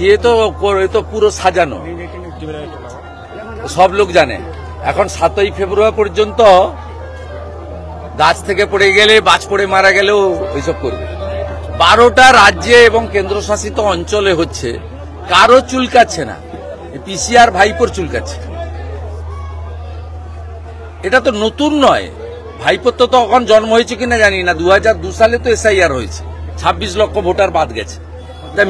ये तो পুরো সাজানো, সব লোক জানে। এখন 7ই ফেব্রুয়ারি পর্যন্ত গাছ থেকে পড়ে গেলে, বাজ পড়ে মারা গেলেও ওইসব করবে। 12টা রাজ্যে এবং কেন্দ্রশাসিত অঞ্চলে হচ্ছে, কারো চুলকাচ্ছে না, পিসিআর ভাইপোর চুলকাচ্ছে। এটা তো নতুন নয়, ভাইপোর তো তখন জন্ম হয়েছে কিনা জানি না। 2002 সালে তো এসআইআর হয়েছে, 26 লক্ষ ভোটার বাদ গেছে।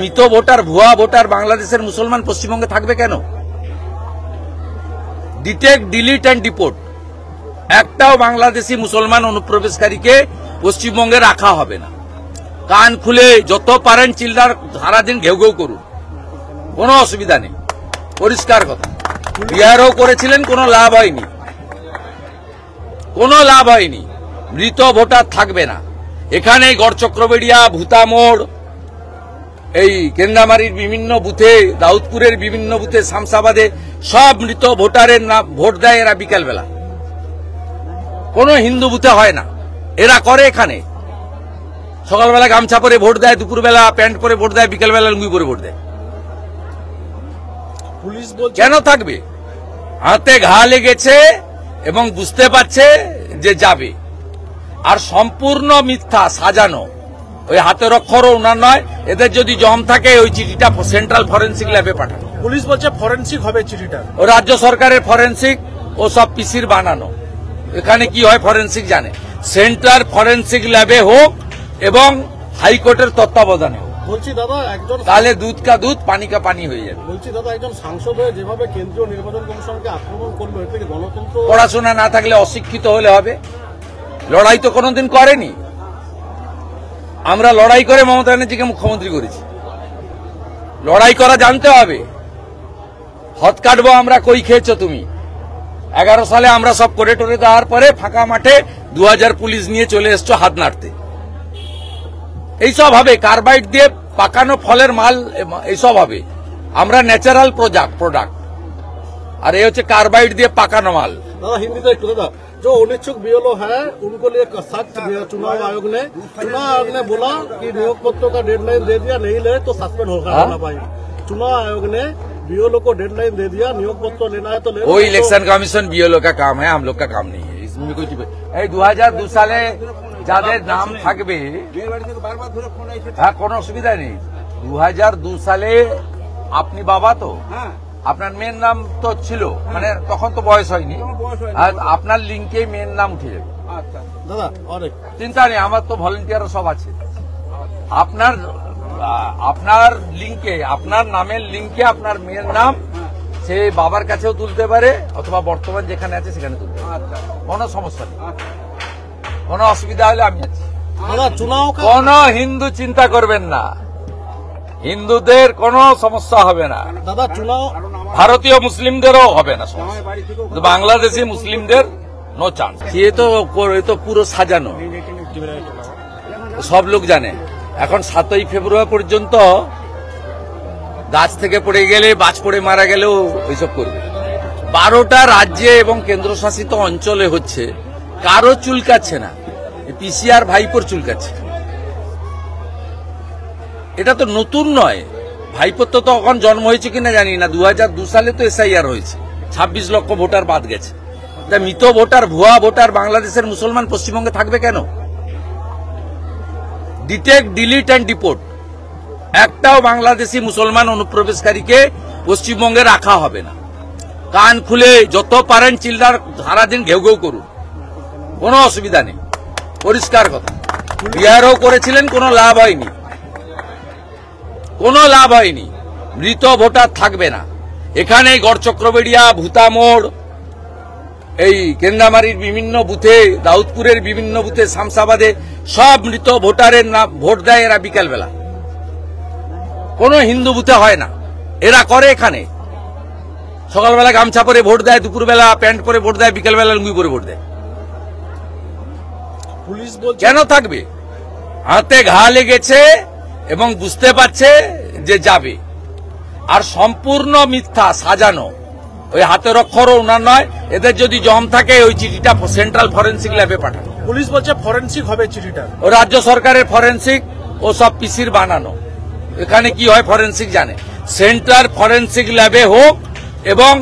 মৃত ভোটার, ভুয়া ভোটার বাংলাদেশের মুসলমান পশ্চিমবঙ্গে থাকবে কেন? ডিটেক্ট, ডিলিট অ্যান্ড ডিপোর্ট, একটাও বাংলাদেশি মুসলমান অনুপ্রবেশকারীকে পশ্চিমবঙ্গে রাখা হবে না। কান খুলে যত পারেন চিল্লার সারাদিন ঘেউ ঘেউ করুন, কোনো অসুবিধা নেই, পরিষ্কার কথা। বিহারও করেছিলেন, কোনো লাভ হয়নি, কোনো লাভ হয়নি। মৃত ভোটার থাকবে না এখানে। গড়চক্রবেড়িয়া, ভূতামোড়, এই কেন্দামারির বিভিন্ন বুথে, দাউদপুরের বিভিন্ন বুথে, শামসাবাদে সব মৃত ভোটারের নাম ভোট দেয় এরা বিকালবেলা। কোনো হিন্দু বুথে হয় না, এরা করে এখানে। সকালবেলা গামছা পরে ভোট দেয়, দুপুরবেলা প্যান্ট পরে ভোট দেয়, বিকালবেলা লুঙ্গি পরে ভোট দেয়। পুলিশ কেন থাকবে? হাতে ঘা লেগেছে এবং বুঝতে পারছে যে যাবে। আর সম্পূর্ণ মিথ্যা, সাজানো। ওই হাতের অক্ষরও ওনার নয়। এদের যদি জম থাকে ওই চিঠিটা সেন্ট্রাল ফরেন্সিক ল্যাবে পাঠানো। পুলিশ বলছে ফরেন্সিক হবে চিঠিটা। ও রাজ্য সরকারের ফরেন্সিক, ও সব পিসির বানানো। এখানে কি হয় ফরেন্সিক জানে। সেন্ট্রাল ফরেন্সিক ল্যাবে হোক এবং হাইকোর্টের তত্ত্বাবধানে হোক। বলছি দাদা, একজন তাহলে দুধ কা দুধ, পানি কা পানি হয়ে যাবে। বলছি দাদা, একজন সাংসদ হয়ে যেভাবে কেন্দ্রীয় নির্বাচন কমিশনকে আক্রমণ করলো, এর থেকে গণতন্ত্র। পড়াশোনা না থাকলে অশিক্ষিত হলে হবে? লড়াই তো কোনোদিন করেনি। আমরা লড়াই করে মমতা ব্যানার্জিকে মুখ্যমন্ত্রী করেছি। লড়াই করা জানতে হবে। হদ কাটবো আমরা, কই খেয়েছো তুমি? 11 সালে আমরা সব করে টোরে দেওয়ার পরে ফাঁকা মাঠে 2000 পুলিশ নিয়ে চলে এসছো হাত নাড়তে। এইসব হবে, কার্বাইড দিয়ে পাকানো ফলের মাল, এইসব হবে। আমরা ন্যাচারাল প্রোডাক্ট, আর এই হচ্ছে কার্বাইড দিয়ে পাকানো মাল। दादा हिंदी तो एक दादा जो अनिच्छुक बीएलओ है उनको लिए सख्त चुनाव आयोग ने बोला कि नियोग पत्रों का डेडलाइन दे दिया, नहीं ले तो सस्पेंड होगा। भाई चुनाव आयोग ने बीएलओ को डेडलाइन दे दिया, नियोग पत्र लेना है तो ले। वो इलेक्शन कमीशन बीएलओ का काम है, हम लोग का काम नहीं है। इसमें कोई 2002 সালে যাদের নাম থাকবে, হ্যাঁ কোনো অসুবিধা নেই। 2002 সালে আপনি বাবা তো, আপনার মেয়ের নাম তো ছিল, মানে তখন তো বয়স হয়নি, আর আপনার লিঙ্কে মেয়ের নাম উঠে যাবে। দাদা চিন্তা নেই, আমার তো ভলেন্টিয়ার সব আছে। আপনার লিঙ্কে, আপনার নামের লিঙ্কে আপনার মেয়ের নাম সে বাবার কাছেও তুলতে পারে, অথবা বর্তমান যেখানে আছে সেখানে তুলতে পারে। কোনো সমস্যা নেই, কোনো অসুবিধা হলে আমি আছি। কোন হিন্দু চিন্তা করবেন না, হিন্দুদের কোনো সমস্যা হবে না। দাদা চুনাও ভারতীয় মুসলিমদেরও হবে না, বাংলাদেশি মুসলিমদের নো চান্স। এ তো পুরো সাজানো, সব লোক জানে। এখন 7ই ফেব্রুয়ারি পর্যন্ত গাছ থেকে পড়ে গেলে, বাজ পড়ে মারা গেলেও ওইসব করবে। 12টা রাজ্যে এবং কেন্দ্রশাসিত অঞ্চলে হচ্ছে, কারো চুলকাচ্ছে না, পিসিআর ভাইপোর চুলকাচ্ছে। এটা তো নতুন নয়, ভাইপোর তো তখন জন্ম হয়েছে কিনা জানি না। 2002 সালে তো এসআইআর হয়েছে, 26 লক্ষ ভোটার বাদ গেছে। মৃত ভোটার, ভুয়া ভোটার বাংলাদেশের মুসলমান পশ্চিমবঙ্গে থাকবে কেন? ডিটেক্ট, ডিলিট অ্যান্ড ডিপোর্ট, একটাও বাংলাদেশি মুসলমান অনুপ্রবেশকারীকে পশ্চিমবঙ্গে রাখা হবে না। কান খুলে যত পারেন চিল্লার সারাদিন ঘেউ ঘেউ করুন, কোনো অসুবিধা নেই, পরিষ্কার কথা। বিহারও করেছিলেন, কোনো লাভ হয়নি, কোনো লাভ হয়নি। মৃত ভোটার থাকবে না এখানে। গড়চক্রবেড়িয়া, ভূতামোড়, এই কেন্দামারির বিভিন্ন বুথে, দাউদপুরের বিভিন্ন বুথে, শামসাবাদে সব মৃত ভোটারের নাম ভোট দেয় এরা বিকালবেলা। কোনো হিন্দু বুথে হয় না, এরা করে এখানে। সকালবেলা গামছা পরে ভোট দেয়, দুপুরবেলা প্যান্ট পরে ভোট দেয়, বিকালবেলা লুঙ্গি পরে ভোট দেয়। পুলিশ কেন থাকবে? হাতে ঘা লেগেছে এবং বুঝতে পারছে যে যাবে। আর সম্পূর্ণ মিথ্যা, সাজানো। ওই হাতের অক্ষরও ওনার নয়। এদের যদি জম থাকে ওই চিঠিটা সেন্ট্রাল ফরেন্সিক ল্যাবে পাঠানো। পুলিশ বলছে ফরেন্সিক হবে চিঠিটা। ও রাজ্য সরকারের ফরেন্সিক, ও সব পিসির বানানো। এখানে কি হয় ফরেন্সিক জানে। সেন্ট্রাল ফরেন্সিক ল্যাবে হোক এবং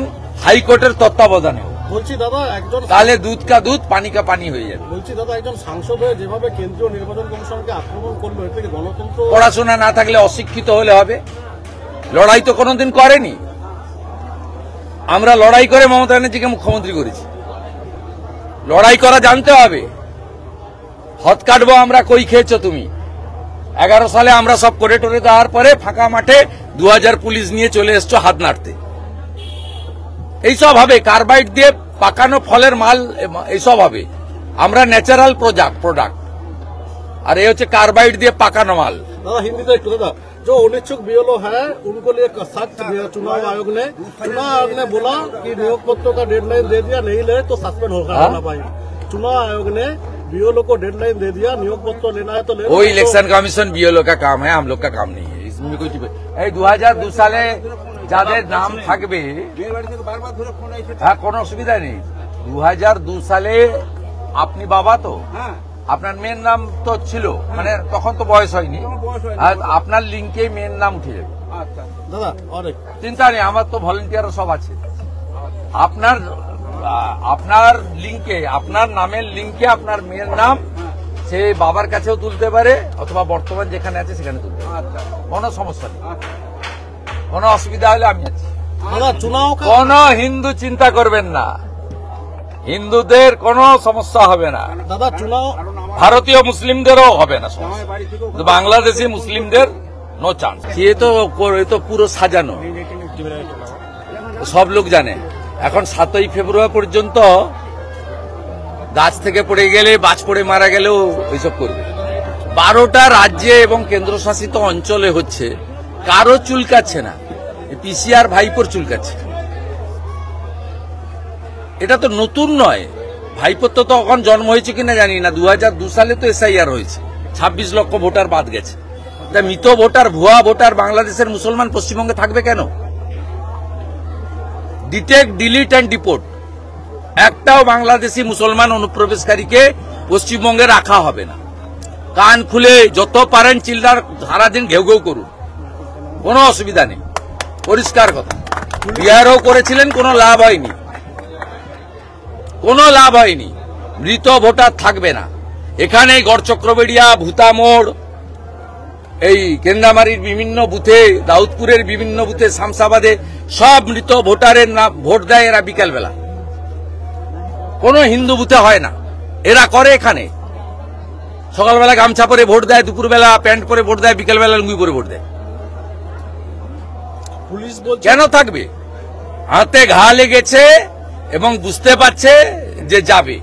হাইকোর্টের তত্ত্বাবধানে হোক। বলছি দাদা একজন তাহলে দুধ কা দুধ পানি কা পানি হয়ে যাবে। বলছি দাদা একজন সাংসদ হয়ে যেভাবে কেন্দ্রীয় নির্বাচন কমিশনকে আক্রমণ করলো এর থেকে গণতন্ত্র পড়াশোনা না থাকলে অশিক্ষিত হলে হবে? লড়াই তো কোনোদিন করেনি। আমরা লড়াই করে মমতা ব্যানার্জিকে মুখ্যমন্ত্রী করেছি। লড়াই করা জানতে হবে। হত কাটবো আমরা, কই খেয়েছো তুমি? 11 সালে আমরা সব করে টোরে দেওয়ার পরে ফাঁকা মাঠে 2000 পুলিশ নিয়ে চলে এসছো হাত নাড়তে। এইসব হবে, কার্বাইড দিয়ে পাকানো ফলের মাল, এইসব হবে। আমরা ন্যাচারাল প্রোডাক্ট, আর এই হচ্ছে কার্বাইড দিয়ে পাকানো মাল। दादा हिंदी तो एक दादा जो अनिच्छुक बीएलओ है उनको लिए सख्त चुनाव आयोग ने बोला कि नियोग पत्रों का डेडलाइन दे दिया, नहीं ले तो सस्पेंड होगा ना भाई। चुनाव आयोग ने बीएलओ को डेडलाइन दे दिया, नियोग पत्र लेना है तो ले। वो इलेक्शन कमीशन बीएलओ का काम है, हम लोग का काम नहीं है। इसमें कुछ 2002 সালে যাদের নাম থাকবে, হ্যাঁ কোনো অসুবিধা নেই। 2002 সালে আপনি বাবা তো, আপনার মেয়ের নাম তো ছিল, মানে তখন তো বয়স হয়নি, আর আপনার লিঙ্কে মেয়ের নাম উঠে যাবে। দাদা চিন্তা নেই, আমার তো ভলেন্টিয়ার সব আছে। আপনার লিঙ্কে, আপনার নামের লিঙ্কে আপনার মেয়ের নাম সে বাবার কাছেও তুলতে পারে, অথবা বর্তমান যেখানে আছে সেখানে তুলতে পারে। কোনো সমস্যা নেই, কোনো অসুবিধা হলে আমি আছি। দাদা চুনাव কোন হিন্দু চিন্তা করবেন না, হিন্দুদের কোনো সমস্যা হবে না। দাদা চুনাव ভারতীয় মুসলিমদেরও হবে না সমস্যা, কিন্তু বাংলাদেশি মুসলিমদের নো চান্স। এ তো পুরো সাজানো, সব লোক জানে। এখন 7ই ফেব্রুয়ারি পর্যন্ত গাছ থেকে পড়ে গেলে, বাজ পড়ে মারা গেলেও ওইসব করবে। 12টা রাজ্যে এবং কেন্দ্রশাসিত অঞ্চলে হচ্ছে, কারো চুলকাচ্ছে না, পিসিআর ভাইপোর চুলকাচ্ছে। এটা তো নতুন নয়, ভাইপোর তো তখন জন্ম হয়েছে কিনা জানি না। 2002 সালে তো এসআইআর হয়েছে, 26 লক্ষ ভোটার বাদ গেছে। মৃত ভোটার, ভুয়া ভোটার বাংলাদেশের মুসলমান পশ্চিমবঙ্গে থাকবে কেন? ডিটেক্ট, ডিলিট অ্যান্ড ডিপোর্ট, একটাও বাংলাদেশি মুসলমান অনুপ্রবেশকারীকে পশ্চিমবঙ্গে রাখা হবে না। কান খুলে যত পারেন চিল্লার সারাদিন ঘেউ ঘেউ করুন, কোনো অসুবিধা নেই, পরিষ্কার কথা। বিহারও করেছিলেন, কোনো লাভ হয়নি, কোনো লাভ হয়নি। মৃত ভোটার থাকবে না এখানে। গড়চক্রবেড়িয়া, ভূতামোড়, এই কেন্দ্রামারির বিভিন্ন বুথে, দাউদপুরের বিভিন্ন বুথে, শামসাবাদে সব মৃত ভোটারের নাম ভোট দেয় এরা বিকালবেলা। কোন হিন্দু বুথে হয় না, এরা করে এখানে। সকালবেলা গামছা পরে ভোট দেয়, দুপুরবেলা প্যান্ট পরে ভোট দেয়, বিকালবেলা লুঙ্গি পরে ভোট দেয়। পুলিশ বলছে কেন থাকবে? হাতে ঘা লেগেছে এবং বুঝতে পারছে যে যাবে।